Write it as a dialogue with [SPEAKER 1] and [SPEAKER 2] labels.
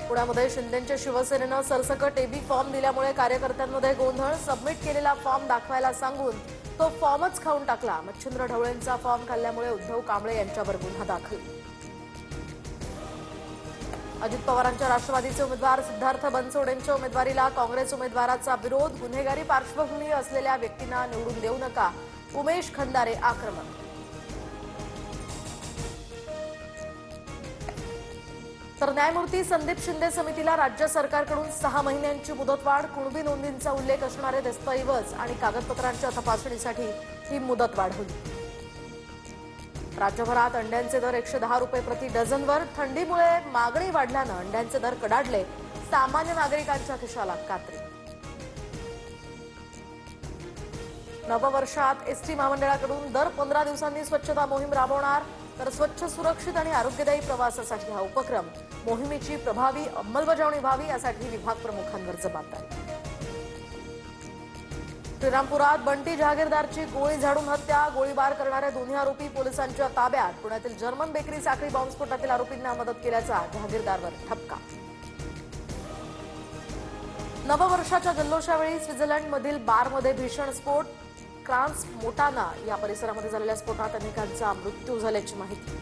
[SPEAKER 1] पुण्यामध्ये शिंदेंच्या शिवसेनेनं सरसकट एबी फॉर्म दिल्यामुळे कार्यकर्त्यांमध्ये गोंधळ। सबमिट केलेला फॉर्म दाखवायला सांगून तो फॉर्मच खाऊन टाकला। मच्छिंद्र ढवळेंचा फॉर्म खाल्ल्यामुळे उद्धव कांबळे यांच्यावर गुन्हा दाखल। अजित पवारांच्या राष्ट्रवादीचे उमेदवार सिद्धार्थ बनसोडेंच्या उमेदवारीला काँग्रेस उमेदवाराचा विरोध। गुन्हेगारी पार्श्वभूमी असलेल्या व्यक्तींना निवडून देऊ नका, उमेश खंदारे आक्रमक। तर न्यायमूर्ती संदीप शिंदे समितीला राज्य सरकारकडून 6 महिन्यांची मुदतवाढ। कुणबी नोंदींचा उल्लेख असणारे दस्तऐवज आणि कागदपत्रांच्या तपासणीसाठी ही मुदतवाढ होईल। राज्यभरात अंड्यांचे दर 110 रुपये प्रति डझनवर। थंडीमुळे मागणी वाढल्यानं अंड्यांचे दर कडाडले। सामान्य नागरिकांच्या खिशाला कात्री। नववर्षात एसटी महामंडळाकडून दर 15 दिवसांनी स्वच्छता मोहीम राबवणार। तर स्वच्छ, सुरक्षित आणि आरोग्यदायी प्रवासासाठी हा उपक्रम। मोहिमेची प्रभावी अंमलबजावणी व्हावी यासाठी विभाग प्रमुखांवर जबाबदारी। श्रीरामपुरात बंटी जहागीरदारची गोळी झाडून हत्या। गोळीबार करणारे दोन्ही आरोपी पोलिसांच्या ताब्यात। पुण्यातील जर्मन बेकरी साखळी बॉम्बस्फोटातील आरोपींना मदत केल्याचा जहागीरदारवर ठपका। नववर्षाच्या जल्लोषावेळी स्वित्झर्लंडमधील बारमध्ये भीषण स्फोट। क्रान्स मोंटाना या परिसरामध्ये झालेल्या स्फोटात अनेकांचा मृत्यू झाल्याची माहिती।